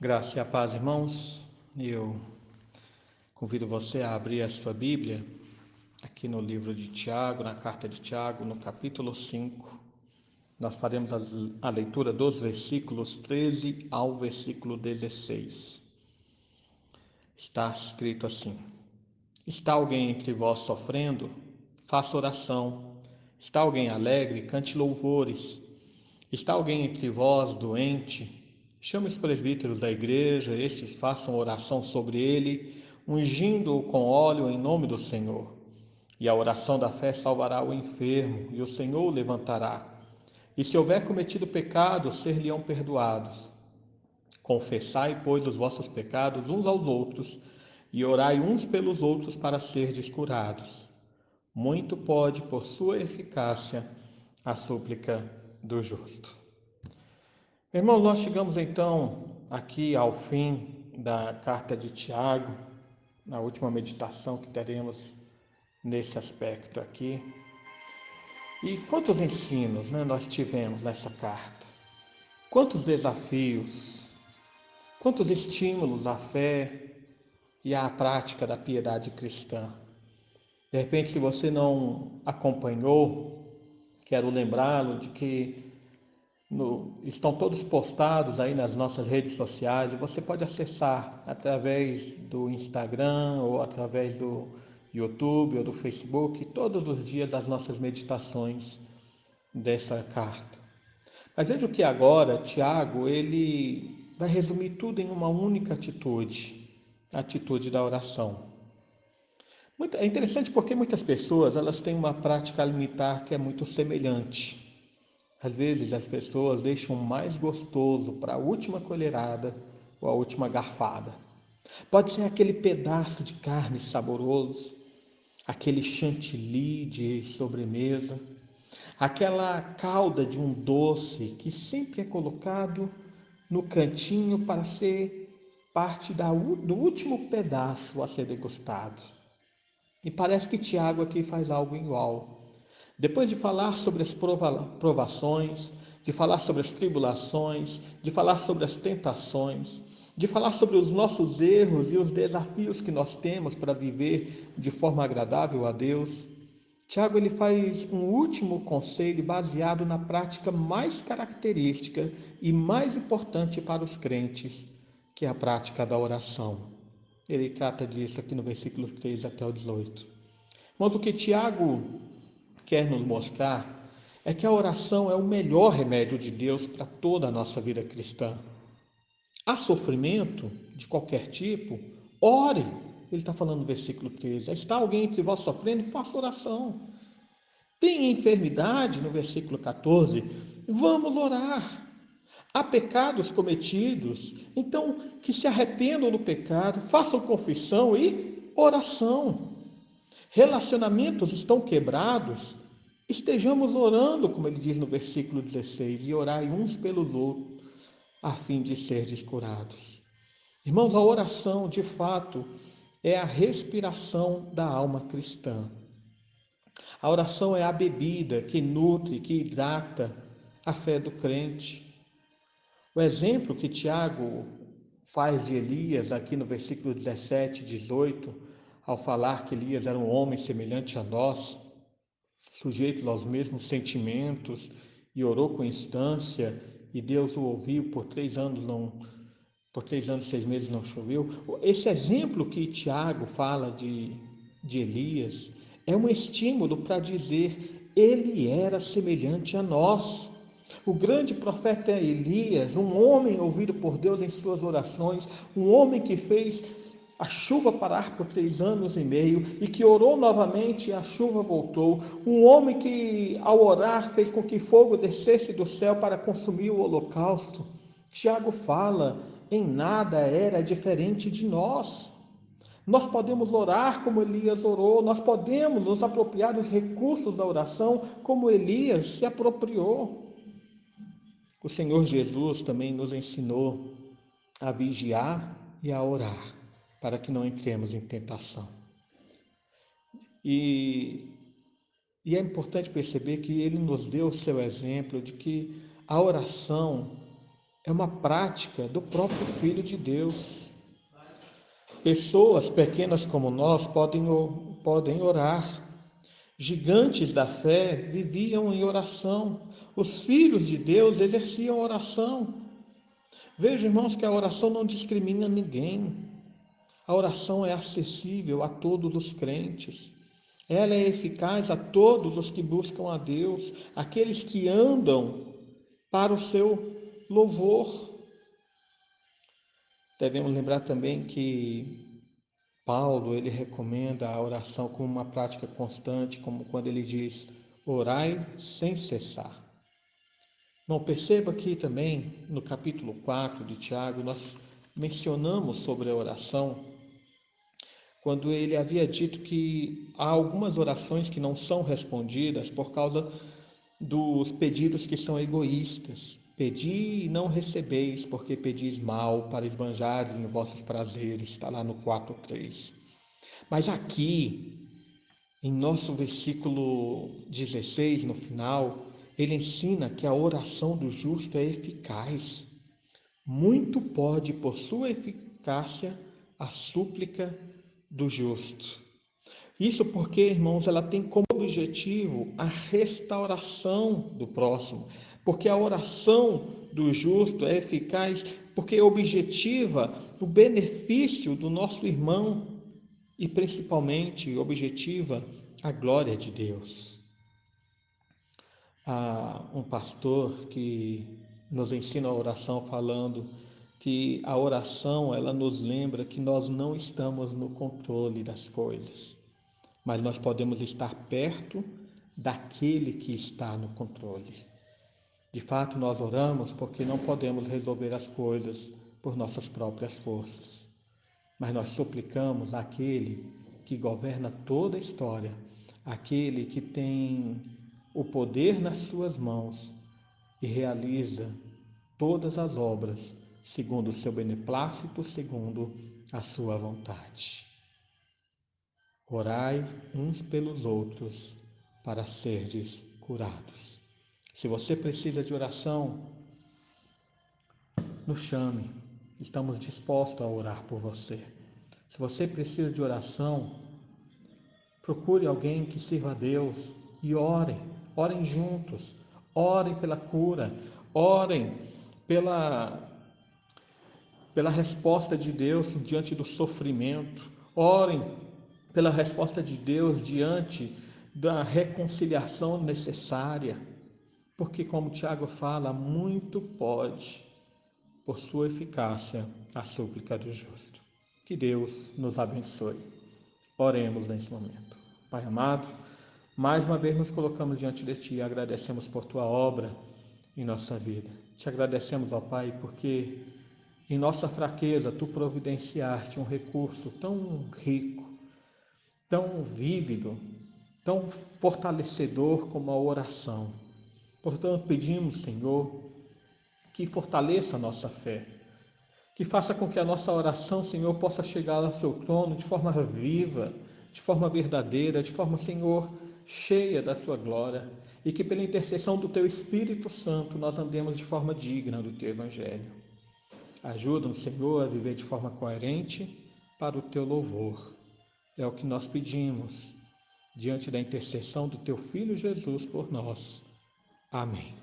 Graça e a paz, irmãos. Eu convido você a abrir a sua Bíblia aqui no livro de Tiago, na carta de Tiago, no capítulo 5. Nós faremos a leitura dos versículos 13 ao versículo 16. Está escrito assim: Está alguém entre vós sofrendo? Faça oração. Está alguém alegre? Cante louvores. Está alguém entre vós doente? Chame os presbíteros da igreja, estes façam oração sobre ele, ungindo-o com óleo em nome do Senhor. E a oração da fé salvará o enfermo, e o Senhor o levantará. E se houver cometido pecados, ser-lhe-ão perdoados. Confessai, pois, os vossos pecados uns aos outros, e orai uns pelos outros para serdes curados. Muito pode, por sua eficácia, a súplica do justo. Irmãos, nós chegamos então aqui ao fim da carta de Tiago, na última meditação que teremos nesse aspecto aqui. E quantos ensinos, nós tivemos nessa carta? Quantos desafios, quantos estímulos à fé e à prática da piedade cristã. De repente, se você não acompanhou, quero lembrá-lo de que estão todos postados aí nas nossas redes sociais e você pode acessar através do Instagram ou através do YouTube ou do Facebook todos os dias as nossas meditações dessa carta. Mas veja que agora Tiago ele vai resumir tudo em uma única atitude, a atitude da oração. É interessante porque muitas pessoas elas têm uma prática alimentar que é muito semelhante. Às vezes as pessoas deixam mais gostoso para a última colherada ou a última garfada. Pode ser aquele pedaço de carne saboroso, aquele chantilly de sobremesa, aquela calda de um doce que sempre é colocado no cantinho para ser parte do último pedaço a ser degustado. E parece que Tiago aqui faz algo igual. Depois de falar sobre as provações, de falar sobre as tribulações, de falar sobre as tentações, de falar sobre os nossos erros e os desafios que nós temos para viver de forma agradável a Deus, Tiago ele faz um último conselho baseado na prática mais característica e mais importante para os crentes, que é a prática da oração. Ele trata disso aqui no versículo 3 até o 18. Mas o que Tiago quer nos mostrar é que a oração é o melhor remédio de Deus para toda a nossa vida cristã. Há sofrimento de qualquer tipo, ore. Ele está falando no versículo 13. Está alguém entre vós sofrendo? Faça oração. Tem enfermidade, no versículo 14, vamos orar. Há pecados cometidos, então que se arrependam do pecado, façam confissão e oração. Relacionamentos estão quebrados, estejamos orando, como ele diz no versículo 16, e orai uns pelos outros, a fim de serdes curados. Irmãos, a oração, de fato, é a respiração da alma cristã. A oração é a bebida que nutre, que hidrata a fé do crente. O exemplo que Tiago faz de Elias aqui no versículo 17 e 18, ao falar que Elias era um homem semelhante a nós, sujeito aos mesmos sentimentos, e orou com instância, e Deus o ouviu por 3 anos, por 3 anos e 6 meses não choveu. Esse exemplo que Tiago fala de Elias é um estímulo para dizer ele era semelhante a nós. O grande profeta Elias, um homem ouvido por Deus em suas orações, um homem que fez a chuva parar por 3 anos e meio e que orou novamente e a chuva voltou. Um homem que, ao orar, fez com que fogo descesse do céu para consumir o holocausto. Tiago fala, em nada era diferente de nós. Nós podemos orar como Elias orou, nós podemos nos apropriar dos recursos da oração como Elias se apropriou. O Senhor Jesus também nos ensinou a vigiar e a orar, para que não entremos em tentação. E é importante perceber que ele nos deu o seu exemplo de que a oração é uma prática do próprio Filho de Deus. Pessoas pequenas como nós podem orar. Gigantes da fé viviam em oração. Os filhos de Deus exerciam oração. Veja, irmãos, que a oração não discrimina ninguém. A oração é acessível a todos os crentes. Ela é eficaz a todos os que buscam a Deus, aqueles que andam para o seu louvor. Devemos lembrar também que Paulo, ele recomenda a oração como uma prática constante, como quando ele diz: orai sem cessar. Bom, perceba aqui também, no capítulo 4 de Tiago, nós mencionamos sobre a oração, quando ele havia dito que há algumas orações que não são respondidas por causa dos pedidos que são egoístas. Pedi e não recebeis, porque pedis mal, para esbanjares em vossos prazeres. Está lá no 4:3. Mas aqui, em nosso versículo 16, no final, ele ensina que a oração do justo é eficaz. Muito pode, por sua eficácia, a súplica do justo. Isso porque, irmãos, ela tem como objetivo a restauração do próximo. Porque a oração do justo é eficaz porque objetiva o benefício do nosso irmão e principalmente objetiva a glória de Deus. Há um pastor que nos ensina a oração falando que a oração ela nos lembra que nós não estamos no controle das coisas, mas nós podemos estar perto daquele que está no controle. De fato, nós oramos porque não podemos resolver as coisas por nossas próprias forças, mas nós suplicamos àquele que governa toda a história, aquele que tem o poder nas suas mãos e realiza todas as obras segundo o seu beneplácito, segundo a sua vontade. Orai uns pelos outros para serdes curados. Se você precisa de oração, nos chame. Estamos dispostos a orar por você. Se você precisa de oração, procure alguém que sirva a Deus e orem. Orem juntos. Orem pela cura. Orem pela resposta de Deus diante do sofrimento. Orem pela resposta de Deus diante da reconciliação necessária. Porque, como Tiago fala, muito pode, por sua eficácia, a súplica do justo. Que Deus nos abençoe. Oremos nesse momento. Pai amado, mais uma vez nos colocamos diante de Ti e agradecemos por Tua obra em nossa vida. Te agradecemos, ó Pai, porque em nossa fraqueza Tu providenciaste um recurso tão rico, tão vívido, tão fortalecedor como a oração. Portanto, pedimos, Senhor, que fortaleça a nossa fé, que faça com que a nossa oração, Senhor, possa chegar ao seu trono de forma viva, de forma verdadeira, de forma, Senhor, cheia da sua glória, e que pela intercessão do teu Espírito Santo nós andemos de forma digna do teu evangelho. Ajuda-nos, Senhor, a viver de forma coerente para o teu louvor. É o que nós pedimos, diante da intercessão do teu Filho Jesus por nós. Amém.